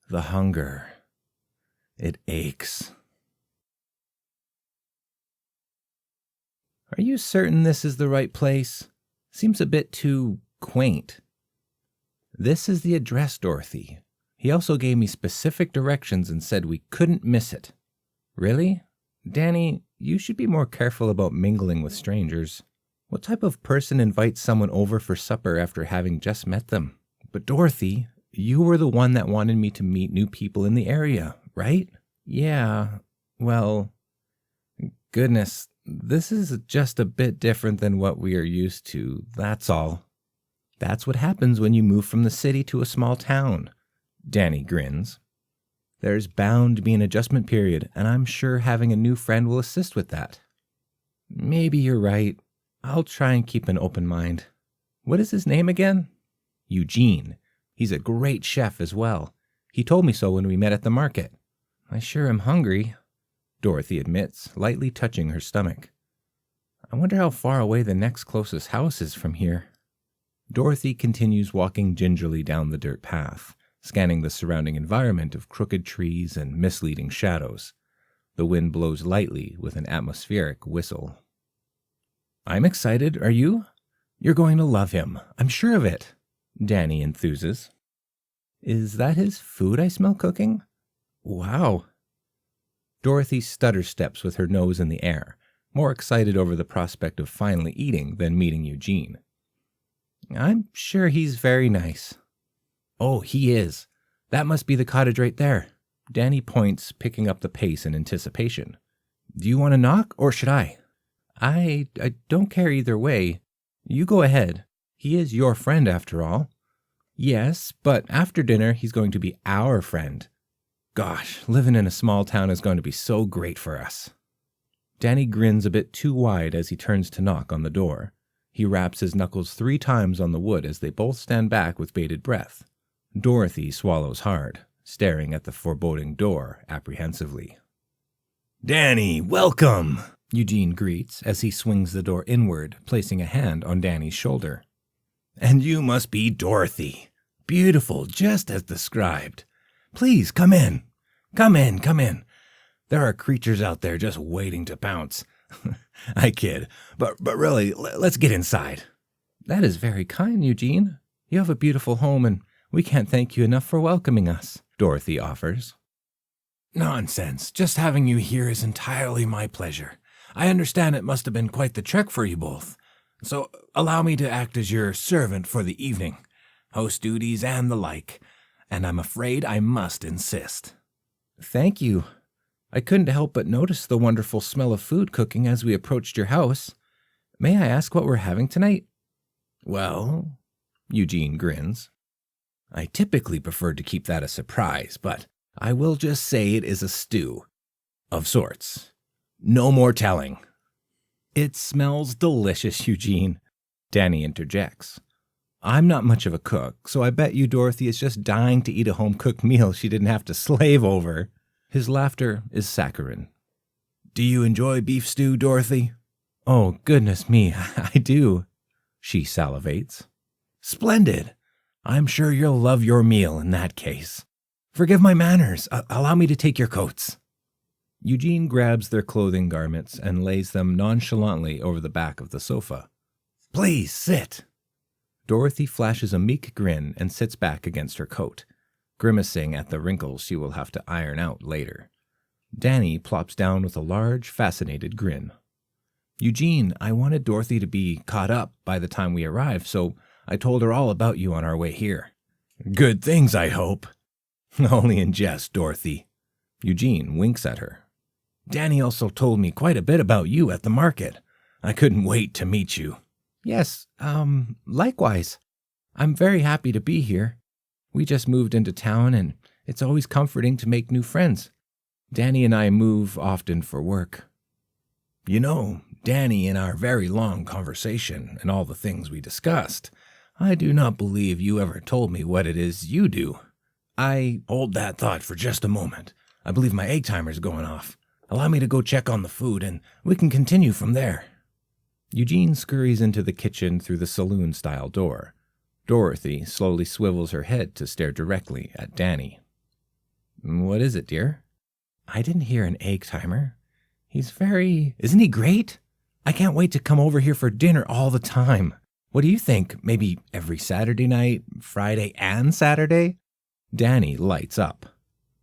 The hunger. It aches. Are you certain this is the right place? Seems a bit too quaint. This is the address, Dorothy. He also gave me specific directions and said we couldn't miss it. Really? Danny, you should be more careful about mingling with strangers. What type of person invites someone over for supper after having just met them? But Dorothy, you were the one that wanted me to meet new people in the area, right? Yeah, well, goodness, this is just a bit different than what we are used to, that's all. That's what happens when you move from the city to a small town. Danny grins. There's bound to be an adjustment period, and I'm sure having a new friend will assist with that. Maybe you're right. I'll try and keep an open mind. What is his name again? Eugene. He's a great chef as well. He told me so when we met at the market. I sure am hungry, Dorothy admits, lightly touching her stomach. I wonder how far away the next closest house is from here. Dorothy continues walking gingerly down the dirt path, scanning the surrounding environment of crooked trees and misleading shadows. The wind blows lightly with an atmospheric whistle. I'm excited, are you? You're going to love him, I'm sure of it, Danny enthuses. Is that his food I smell cooking? Wow. Dorothy stutter steps with her nose in the air, more excited over the prospect of finally eating than meeting Eugene. I'm sure he's very nice. Oh, he is. That must be the cottage right there. Danny points, picking up the pace in anticipation. Do you want to knock, or should I? I don't care either way. You go ahead. He is your friend, after all. Yes, but after dinner, he's going to be our friend. Gosh, living in a small town is going to be so great for us. Danny grins a bit too wide as he turns to knock on the door. He raps his knuckles 3 times on the wood as they both stand back with bated breath. Dorothy swallows hard, staring at the foreboding door apprehensively. Danny, welcome! Eugene greets as he swings the door inward, placing a hand on Danny's shoulder. And you must be Dorothy. Beautiful, just as described. Please, come in. Come in, come in. There are creatures out there just waiting to pounce. I kid, but really, let's get inside. That is very kind, Eugene. You have a beautiful home, and we can't thank you enough for welcoming us, Dorothy offers. Nonsense. Just having you here is entirely my pleasure. I understand it must have been quite the trek for you both. So allow me to act as your servant for the evening, host duties and the like, and I'm afraid I must insist. Thank you. I couldn't help but notice the wonderful smell of food cooking as we approached your house. May I ask what we're having tonight? Well, Eugene grins. I typically prefer to keep that a surprise, but I will just say it is a stew. Of sorts. No more telling. It smells delicious, Eugene, Danny interjects. I'm not much of a cook, so I bet you Dorothy is just dying to eat a home-cooked meal she didn't have to slave over. His laughter is saccharine. Do you enjoy beef stew, Dorothy? Oh, goodness me, I do, she salivates. Splendid. I'm sure you'll love your meal in that case. Forgive my manners. Allow me to take your coats. Eugene grabs their clothing garments and lays them nonchalantly over the back of the sofa. Please sit. Dorothy flashes a meek grin and sits back against her coat, grimacing at the wrinkles she will have to iron out later. Danny plops down with a large, fascinated grin. Eugene, I wanted Dorothy to be caught up by the time we arrived, so I told her all about you on our way here. Good things, I hope. Only in jest, Dorothy. Eugene winks at her. Danny also told me quite a bit about you at the market. I couldn't wait to meet you. Yes, likewise. I'm very happy to be here. We just moved into town, and it's always comforting to make new friends. Danny and I move often for work. You know, Danny, in our very long conversation and all the things we discussed, I do not believe you ever told me what it is you do. I hold that thought for just a moment. I believe my egg timer's going off. Allow me to go check on the food, and we can continue from there. Eugene scurries into the kitchen through the saloon-style door. Dorothy slowly swivels her head to stare directly at Danny. What is it, dear? I didn't hear an egg timer. Isn't he great? I can't wait to come over here for dinner all the time. What do you think? Maybe every Saturday night, Friday and Saturday? Danny lights up.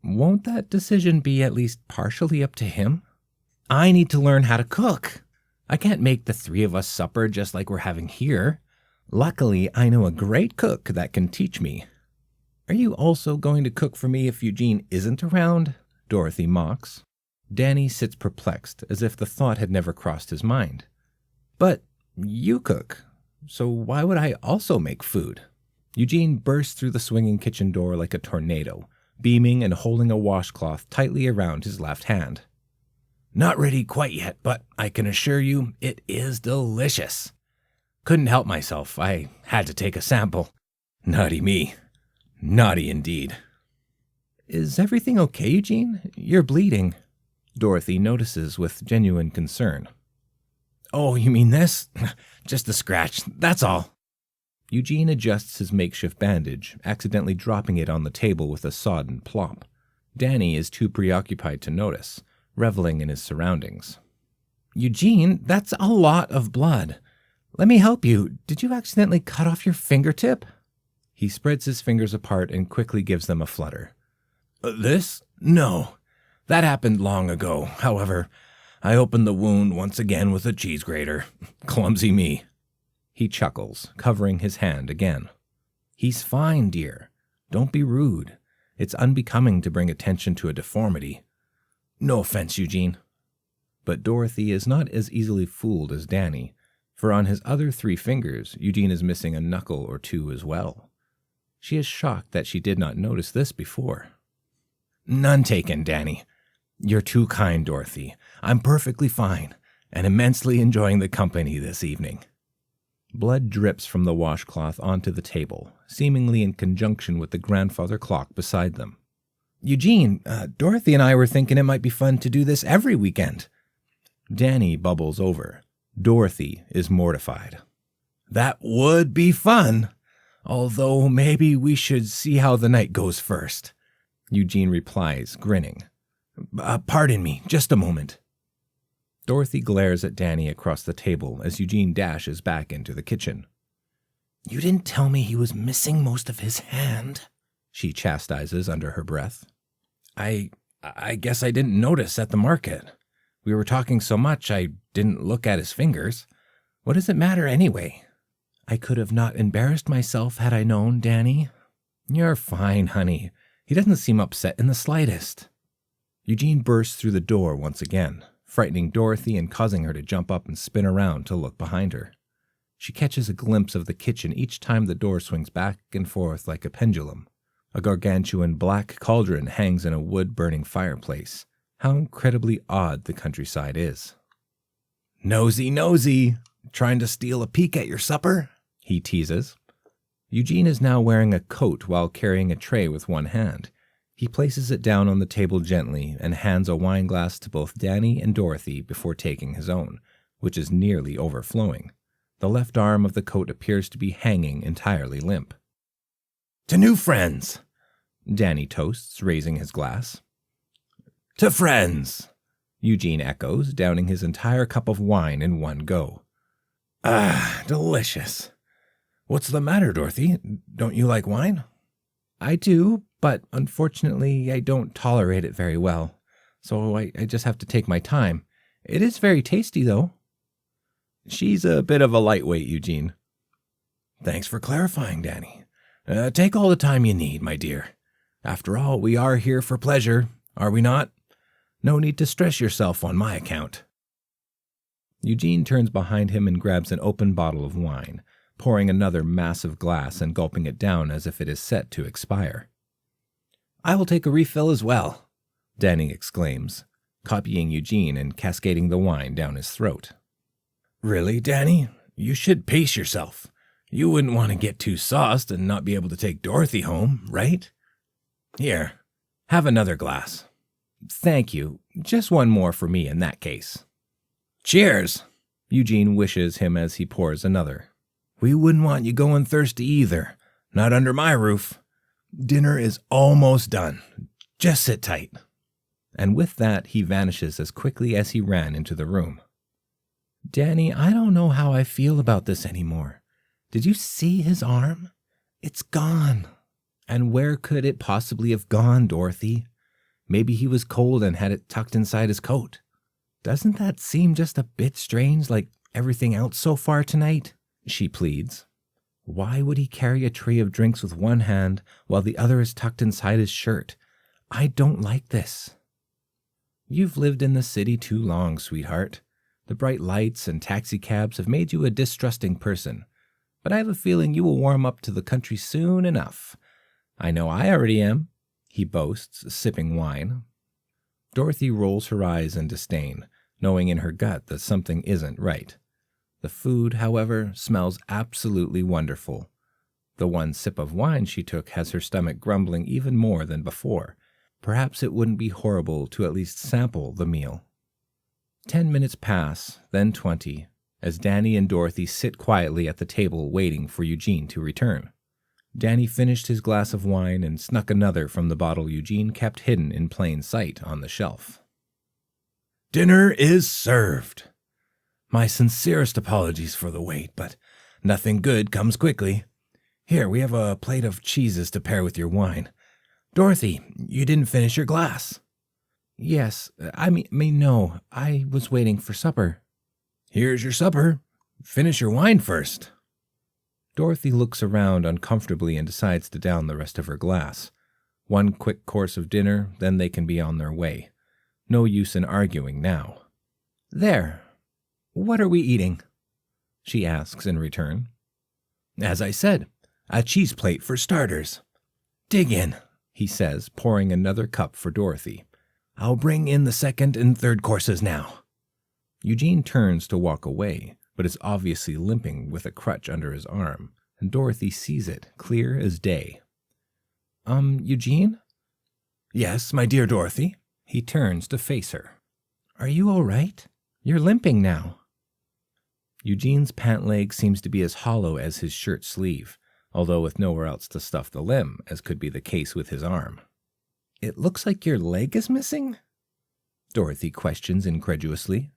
Won't that decision be at least partially up to him? I need to learn how to cook. I can't make the three of us supper just like we're having here. Luckily, I know a great cook that can teach me. Are you also going to cook for me if Eugene isn't around? Dorothy mocks. Danny sits perplexed, as if the thought had never crossed his mind. But you cook, so why would I also make food? Eugene bursts through the swinging kitchen door like a tornado, beaming and holding a washcloth tightly around his left hand. Not ready quite yet, but I can assure you it is delicious. Couldn't help myself. I had to take a sample. Naughty me. Naughty indeed. Is everything okay, Eugene? You're bleeding. Dorothy notices with genuine concern. Oh, you mean this? Just a scratch, that's all. Eugene adjusts his makeshift bandage, accidentally dropping it on the table with a sodden plop. Danny is too preoccupied to notice, reveling in his surroundings. Eugene, that's a lot of blood. Let me help you. Did you accidentally cut off your fingertip? He spreads his fingers apart and quickly gives them a flutter. This? No. That happened long ago. However, I opened the wound once again with a cheese grater. Clumsy me. He chuckles, covering his hand again. He's fine, dear. Don't be rude. It's unbecoming to bring attention to a deformity. No offense, Eugene. But Dorothy is not as easily fooled as Danny, for on his other 3 fingers, Eugene is missing a knuckle or 2 as well. She is shocked that she did not notice this before. None taken, Danny. You're too kind, Dorothy. I'm perfectly fine, and immensely enjoying the company this evening. Blood drips from the washcloth onto the table, seemingly in conjunction with the grandfather clock beside them. Eugene, Dorothy and I were thinking it might be fun to do this every weekend. Danny bubbles over. Dorothy is mortified. That would be fun, although maybe we should see how the night goes first. Eugene replies, grinning. Pardon me, just a moment. Dorothy glares at Danny across the table as Eugene dashes back into the kitchen. You didn't tell me he was missing most of his hand, she chastises under her breath. I guess I didn't notice at the market. We were talking so much I didn't look at his fingers. What does it matter anyway? I could have not embarrassed myself had I known, Danny. You're fine, honey. He doesn't seem upset in the slightest. Eugene bursts through the door once again, frightening Dorothy and causing her to jump up and spin around to look behind her. She catches a glimpse of the kitchen each time the door swings back and forth like a pendulum. A gargantuan black cauldron hangs in a wood-burning fireplace. How incredibly odd the countryside is. Nosy, trying to steal a peek at your supper? He teases. Eugene is now wearing a coat while carrying a tray with one hand. He places it down on the table gently and hands a wine glass to both Danny and Dorothy before taking his own, which is nearly overflowing. The left arm of the coat appears to be hanging entirely limp. To new friends, Danny toasts, raising his glass. To friends, Eugene echoes, downing his entire cup of wine in one go. Ah, delicious. What's the matter, Dorothy? Don't you like wine? I do, but unfortunately I don't tolerate it very well, so I just have to take my time. It is very tasty, though. She's a bit of a lightweight, Eugene. Thanks for clarifying, Danny. Take all the time you need, my dear. After all, we are here for pleasure, are we not? No need to stress yourself on my account. Eugene turns behind him and grabs an open bottle of wine, pouring another massive glass and gulping it down as if it is set to expire. I will take a refill as well, Danny exclaims, copying Eugene and cascading the wine down his throat. Really, Danny? You should pace yourself. You wouldn't want to get too sauced and not be able to take Dorothy home, right? Here, have another glass. Thank you. Just one more for me in that case. Cheers! Eugene wishes him as he pours another. We wouldn't want you going thirsty either. Not under my roof. Dinner is almost done. Just sit tight." And with that, he vanishes as quickly as he ran into the room. "Danny, I don't know how I feel about this anymore. Did you see his arm? It's gone." "And where could it possibly have gone, Dorothy? Maybe he was cold and had it tucked inside his coat. Doesn't that seem just a bit strange, like everything else so far tonight?" she pleads. "Why would he carry a tray of drinks with one hand while the other is tucked inside his shirt? I don't like this." "You've lived in the city too long, sweetheart. The bright lights and taxicabs have made you a distrusting person, but I have a feeling you will warm up to the country soon enough. I know I already am," he boasts, sipping wine. Dorothy rolls her eyes in disdain, knowing in her gut that something isn't right. The food, however, smells absolutely wonderful. The one sip of wine she took has her stomach grumbling even more than before. Perhaps it wouldn't be horrible to at least sample the meal. 10 minutes pass, then 20, as Danny and Dorothy sit quietly at the table waiting for Eugene to return. Danny finished his glass of wine and snuck another from the bottle Eugene kept hidden in plain sight on the shelf. "Dinner is served. My sincerest apologies for the wait, but nothing good comes quickly. Here, we have a plate of cheeses to pair with your wine. Dorothy, you didn't finish your glass." "Yes, I mean, no, I was waiting for supper." "Here's your supper. Finish your wine first." Dorothy looks around uncomfortably and decides to down the rest of her glass. One quick course of dinner, then they can be on their way. No use in arguing now. "There. What are we eating?" she asks in return. "As I said, a cheese plate for starters. Dig in," he says, pouring another cup for Dorothy. "I'll bring in the second and third courses now." Eugene turns to walk away, but is obviously limping with a crutch under his arm, and Dorothy sees it clear as day. Eugene?" "Yes, my dear Dorothy." He turns to face her. "Are you all right? You're limping now." Eugene's pant leg seems to be as hollow as his shirt sleeve, although with nowhere else to stuff the limb, as could be the case with his arm. "It looks like your leg is missing?" Dorothy questions incredulously.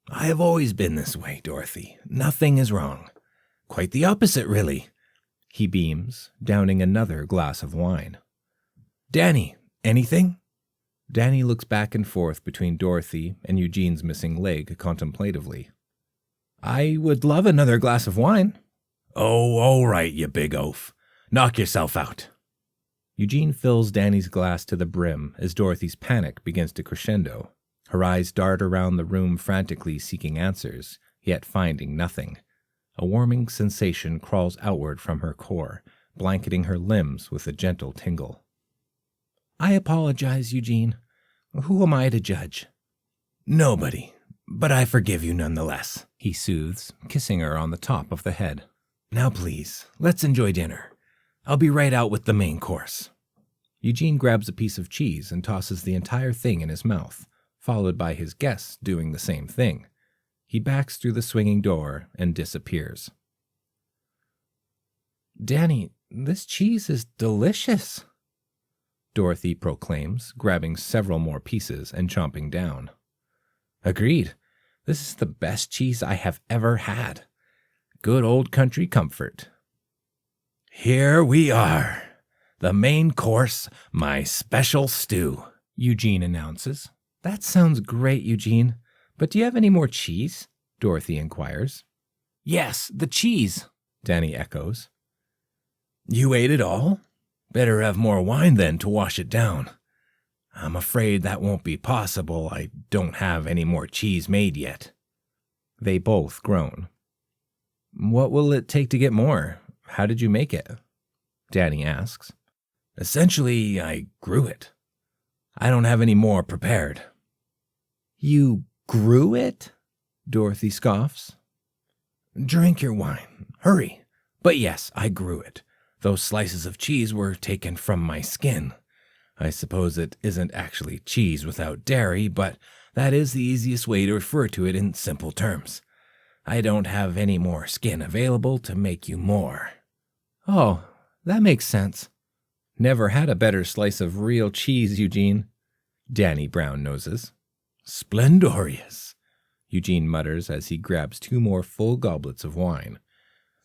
"I have always been this way, Dorothy. Nothing is wrong. Quite the opposite, really." He beams, downing another glass of wine. "Danny, anything?" Danny looks back and forth between Dorothy and Eugene's missing leg contemplatively. "I would love another glass of wine." "Oh, all right, you big oaf. Knock yourself out." Eugene fills Danny's glass to the brim as Dorothy's panic begins to crescendo. Her eyes dart around the room frantically seeking answers, yet finding nothing. A warming sensation crawls outward from her core, blanketing her limbs with a gentle tingle. "I apologize, Eugene. Who am I to judge?" "Nobody, but I forgive you nonetheless," he soothes, kissing her on the top of the head. "Now please, let's enjoy dinner. I'll be right out with the main course." Eugene grabs a piece of cheese and tosses the entire thing in his mouth, followed by his guests doing the same thing. He backs through the swinging door and disappears. "Danny, this cheese is delicious," Dorothy proclaims, grabbing several more pieces and chomping down. "Agreed. This is the best cheese I have ever had. Good old country comfort." "Here we are. The main course, my special stew," Eugene announces. "That sounds great, Eugene. But do you have any more cheese?" Dorothy inquires. "Yes, the cheese," Danny echoes. "You ate it all? Better have more wine then to wash it down. I'm afraid that won't be possible. I don't have any more cheese made yet." They both groan. "What will it take to get more? How did you make it?" Danny asks. "Essentially, I grew it. I don't have any more prepared." "You grew it?" Dorothy scoffs. "Drink your wine. Hurry. But yes, I grew it. Those slices of cheese were taken from my skin. I suppose it isn't actually cheese without dairy, but that is the easiest way to refer to it in simple terms. I don't have any more skin available to make you more." "Oh, that makes sense." Never had a better slice of real cheese, Eugene. Danny Brown noses. Splendorious, Eugene mutters as he grabs 2 more full goblets of wine.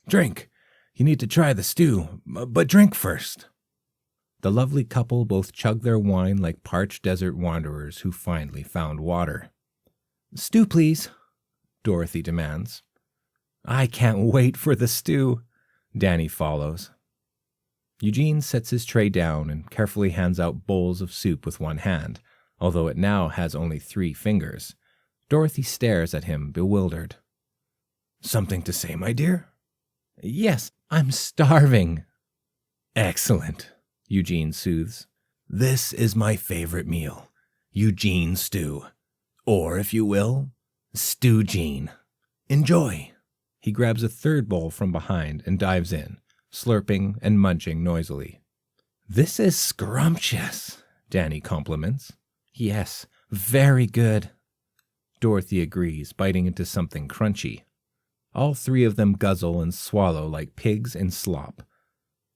Drink. You need to try the stew, but drink first. The lovely couple both chug their wine like parched desert wanderers who finally found water. Stew, please, Dorothy demands. I can't wait for the stew, Danny follows. Eugene sets his tray down and carefully hands out bowls of soup with one hand, although it now has only 3 fingers. Dorothy stares at him, bewildered. Something to say, my dear? Yes, I'm starving. Excellent, Eugene soothes. This is my favorite meal, Eugene stew. Or, if you will, Stew Gene. Enjoy. He grabs a 3rd bowl from behind and dives in, slurping and munching noisily. This is scrumptious, Danny compliments. Yes, very good. Dorothy agrees, biting into something crunchy. All 3 of them guzzle and swallow like pigs in slop.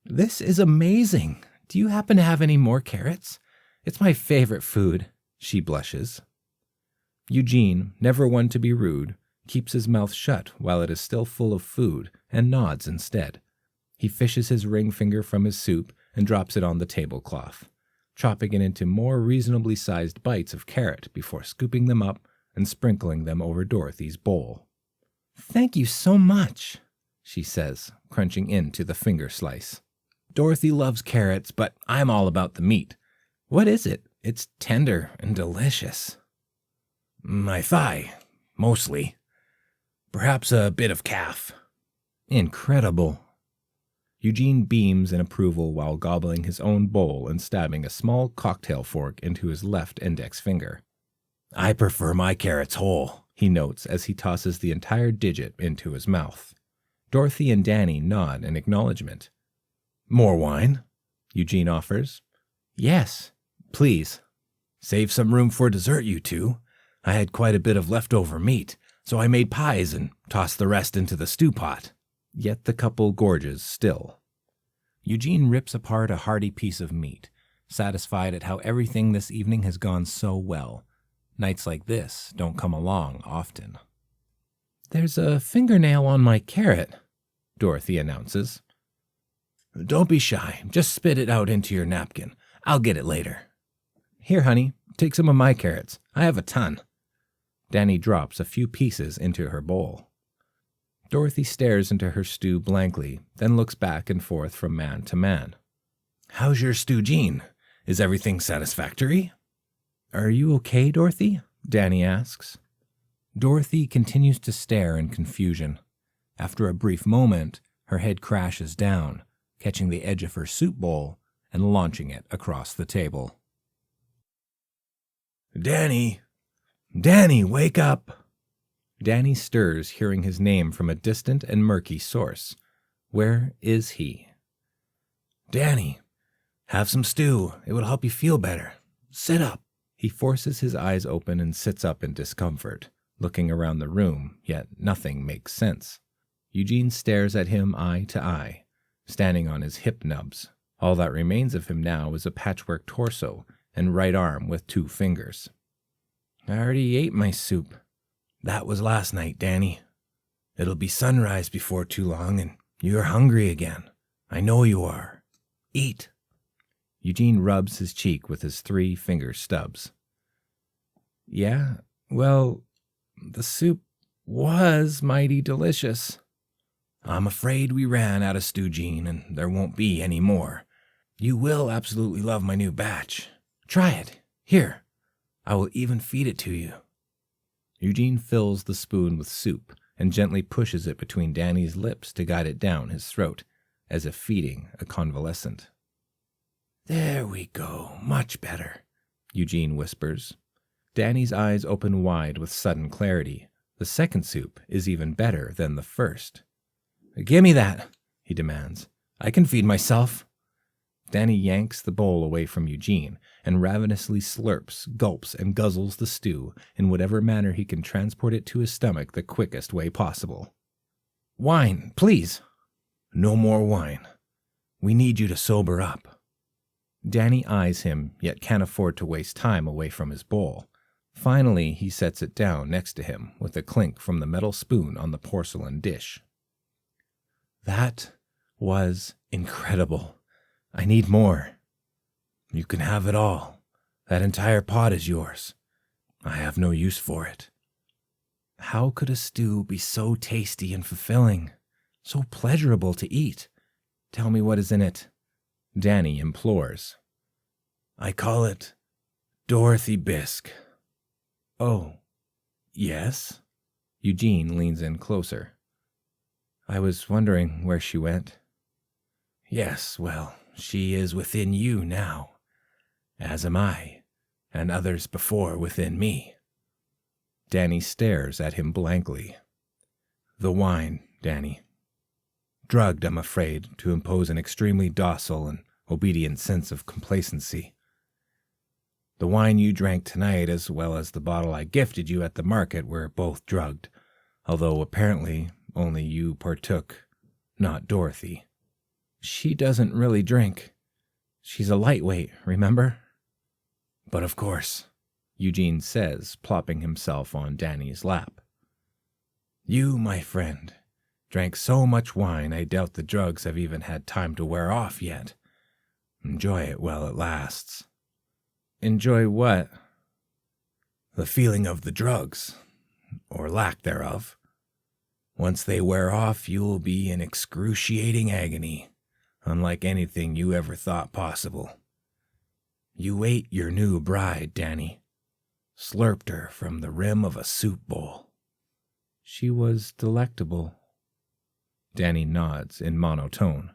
This is amazing. Do you happen to have any more carrots? It's my favorite food, she blushes. Eugene, never one to be rude, keeps his mouth shut while it is still full of food and nods instead. He fishes his ring finger from his soup and drops it on the tablecloth, chopping it into more reasonably sized bites of carrot before scooping them up and sprinkling them over Dorothy's bowl. Thank you so much, she says, crunching into the finger slice. Dorothy loves carrots, but I'm all about the meat. What is it? It's tender and delicious. My thigh, mostly. Perhaps a bit of calf. Incredible. Eugene beams in approval while gobbling his own bowl and stabbing a small cocktail fork into his left index finger. I prefer my carrots whole, he notes as he tosses the entire digit into his mouth. Dorothy and Danny nod in acknowledgement. More wine? Eugene offers. Yes, please. Save some room for dessert, you two. I had quite a bit of leftover meat, so I made pies and tossed the rest into the stew pot. Yet the couple gorges still. Eugene rips apart a hearty piece of meat, satisfied at how everything this evening has gone so well. Nights like this don't come along often. There's a fingernail on my carrot, Dorothy announces. Don't be shy. Just spit it out into your napkin. I'll get it later. Here, honey, take some of my carrots. I have a ton. Danny drops a few pieces into her bowl. Dorothy stares into her stew blankly, then looks back and forth from man to man. How's your stew, Gene? Is everything satisfactory? Are you okay, Dorothy? Danny asks. Dorothy continues to stare in confusion. After a brief moment, her head crashes down, catching the edge of her soup bowl and launching it across the table. Danny! Danny, wake up! Danny stirs, hearing his name from a distant and murky source. Where is he? Danny, have some stew. It will help you feel better. Sit up. He forces his eyes open and sits up in discomfort, looking around the room, yet nothing makes sense. Eugene stares at him eye to eye, standing on his hip nubs. All that remains of him now is a patchwork torso and right arm with 2 fingers. I already ate my soup. That was last night, Danny. It'll be sunrise before too long, and you're hungry again. I know you are. Eat. Eugene rubs his cheek with his 3 finger stubs. Yeah, well, the soup was mighty delicious. I'm afraid we ran out of stew, Gene, and there won't be any more. You will absolutely love my new batch. Try it. Here. I will even feed it to you. Eugene fills the spoon with soup and gently pushes it between Danny's lips to guide it down his throat, as if feeding a convalescent. There we go, much better, Eugene whispers. Danny's eyes open wide with sudden clarity. The second soup is even better than the first. Give me that, he demands. I can feed myself. Danny yanks the bowl away from Eugene and ravenously slurps, gulps, and guzzles the stew in whatever manner he can transport it to his stomach the quickest way possible. Wine, please. No more wine. We need you to sober up. Danny eyes him, yet can't afford to waste time away from his bowl. Finally, he sets it down next to him with a clink from the metal spoon on the porcelain dish. That was incredible. I need more. You can have it all. That entire pot is yours. I have no use for it. How could a stew be so tasty and fulfilling, so pleasurable to eat? Tell me what is in it, Danny implores. I call it Dorothy Bisque. Oh, yes? Eugene leans in closer. I was wondering where she went. Yes, well, she is within you now, as am I, and others before within me. Danny stares at him blankly. The wine, Danny. Drugged, I'm afraid, to impose an extremely docile and obedient sense of complacency. The wine you drank tonight, as well as the bottle I gifted you at the market, were both drugged, although apparently only you partook, not Dorothy. She doesn't really drink. She's a lightweight, remember? But of course, Eugene says, plopping himself on Danny's lap. You, my friend, drank so much wine I doubt the drugs have even had time to wear off yet. Enjoy it while it lasts. Enjoy what? The feeling of the drugs, or lack thereof. Once they wear off, you will be in excruciating agony, unlike anything you ever thought possible. You ate your new bride, Danny. Slurped her from the rim of a soup bowl. She was delectable. Danny nods in monotone.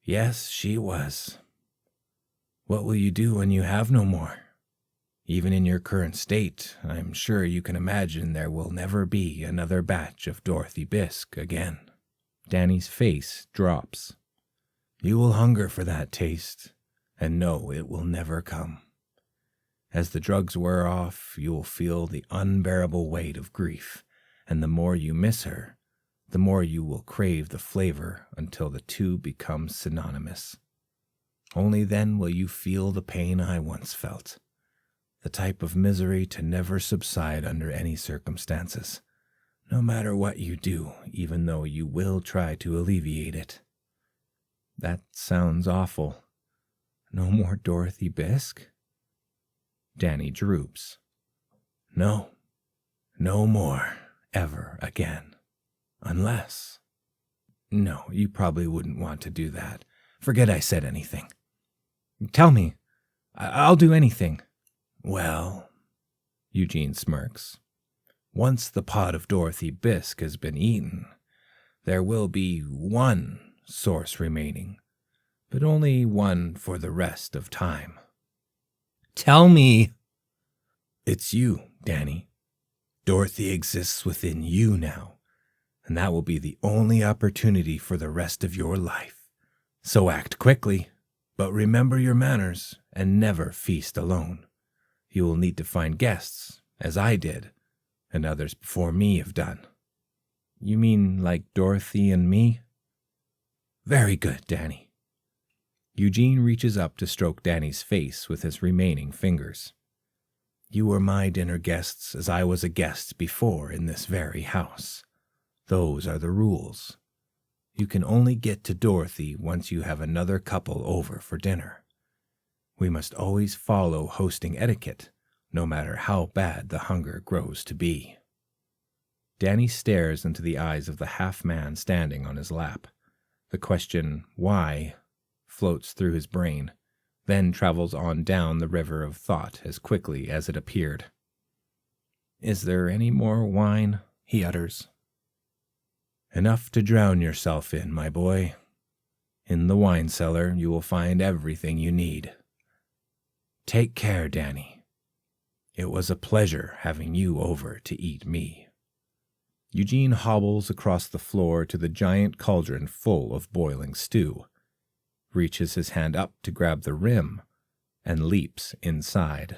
Yes, she was. What will you do when you have no more? Even in your current state, I'm sure you can imagine there will never be another batch of Dorothy Bisque again. Danny's face drops. You will hunger for that taste, and know it will never come. As the drugs wear off, you will feel the unbearable weight of grief, and the more you miss her, the more you will crave the flavor until the two become synonymous. Only then will you feel the pain I once felt, the type of misery to never subside under any circumstances, no matter what you do, even though you will try to alleviate it. That sounds awful. No more Dorothy Bisque? Danny droops. No more, ever again. Unless... No, you probably wouldn't want to do that. Forget I said anything. Tell me. I'll do anything. Well, Eugene smirks. Once the pot of Dorothy Bisque has been eaten, there will be one source remaining, but only one for the rest of time. Tell me. It's you, Danny. Dorothy exists within you now, and that will be the only opportunity for the rest of your life. So act quickly, but remember your manners and never feast alone. You will need to find guests, as I did, and others before me have done. You mean like Dorothy and me? Very good, Danny. Eugene reaches up to stroke Danny's face with his remaining fingers. You were my dinner guests as I was a guest before in this very house. Those are the rules. You can only get to Dorothy once you have another couple over for dinner. We must always follow hosting etiquette, no matter how bad the hunger grows to be. Danny stares into the eyes of the half-man standing on his lap. The question, why, floats through his brain, then travels on down the river of thought as quickly as it appeared. Is there any more wine? He utters. Enough to drown yourself in, my boy. In the wine cellar you will find everything you need. Take care, Danny. It was a pleasure having you over to eat me. Eugene hobbles across the floor to the giant cauldron full of boiling stew, reaches his hand up to grab the rim, and leaps inside.